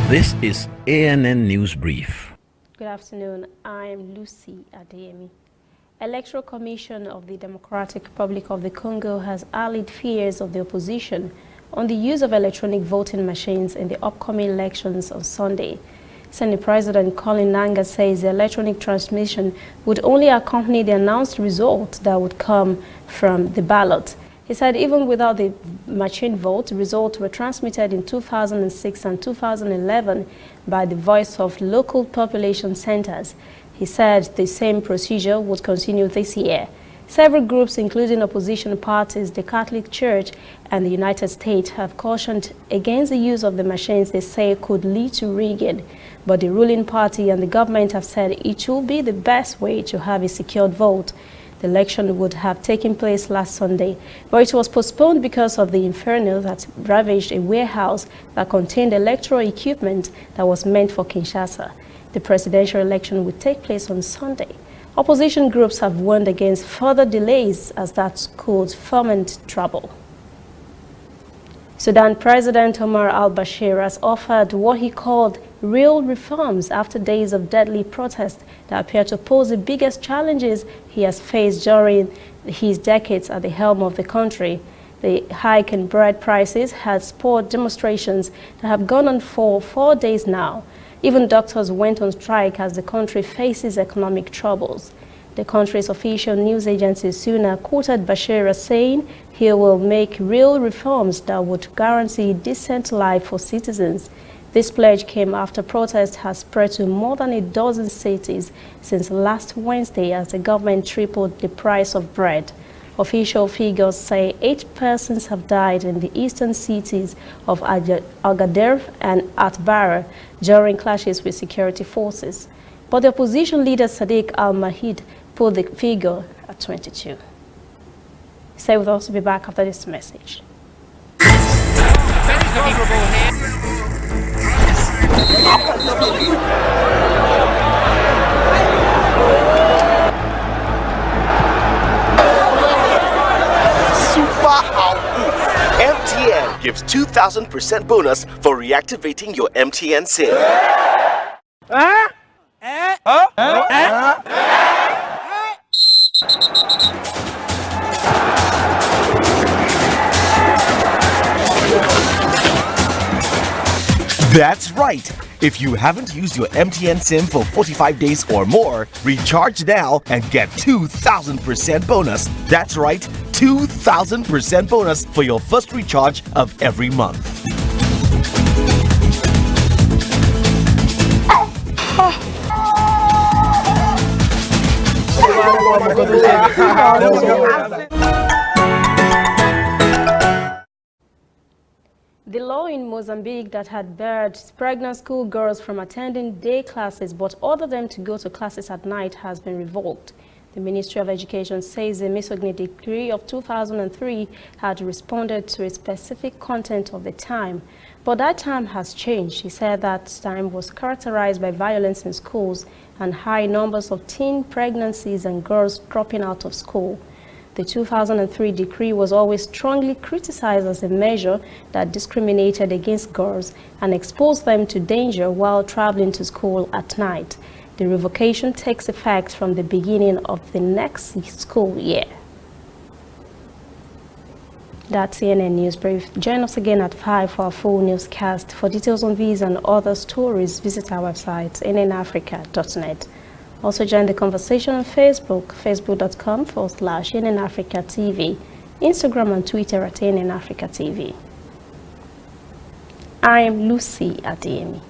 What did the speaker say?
This is ANN News Brief. Good afternoon. I'm Lucy Adeyemi. Electoral Commission of the Democratic Republic of the Congo has allayed fears of the opposition on the use of electronic voting machines in the upcoming elections on Sunday. CENI President Colin Nanga says the electronic transmission would only accompany the announced result that would come from the ballot. He said even without the machine vote, results were transmitted in 2006 and 2011 by the voice of local population centers. He said the same procedure would continue this year. Several groups, including opposition parties, the Catholic Church, and the United States, have cautioned against the use of the machines they say could lead to rigging. But the ruling party and the government have said it will be the best way to have a secured vote. The election would have taken place last Sunday, but it was postponed because of the inferno that ravaged a warehouse that contained electoral equipment that was meant for Kinshasa. The presidential election would take place on Sunday. Opposition groups have warned against further delays as that could foment trouble. Sudan President Omar al-Bashir has offered what he called real reforms after days of deadly protest that appear to pose the biggest challenges he has faced during his decades at the helm of the country. The hike in bread prices has spurred demonstrations that have gone on for 4 days now. Even doctors went on strike as the country faces economic troubles. The country's official news agency SUNA quoted Bashir as saying he will make real reforms that would guarantee decent life for citizens. This pledge came after protests has spread to more than a dozen cities since last Wednesday as the government tripled the price of bread. Official figures say 8 persons have died in the eastern cities of Agadir and Atbara during clashes with security forces. But the opposition leader Sadiq al-Mahid put the figure at 22. Stay with us to be back after this message. MTN gives 2,000% bonus for reactivating your MTN SIM. That's right. If you haven't used your MTN SIM for 45 days or more, recharge now and get 2,000% bonus. That's right, 2,000% bonus for your first recharge of every month. The law in Mozambique that had barred pregnant schoolgirls from attending day classes but ordered them to go to classes at night has been revoked. The Ministry of Education says the misogyny decree of 2003 had responded to a specific content of the time, but that time has changed. He said that time was characterized by violence in schools and high numbers of teen pregnancies and girls dropping out of school. The 2003 decree was always strongly criticized as a measure that discriminated against girls and exposed them to danger while traveling to school at night. The revocation takes effect from the beginning of the next school year. That's CNN News Brief. Join us again at 5 for our full newscast. For details on these and other stories, visit our website, nnafrica.net. Also join the conversation on Facebook, facebook.com/NNAfricaTV, Instagram and Twitter at NNAfricaTV. I'm Lucy Adeyemi.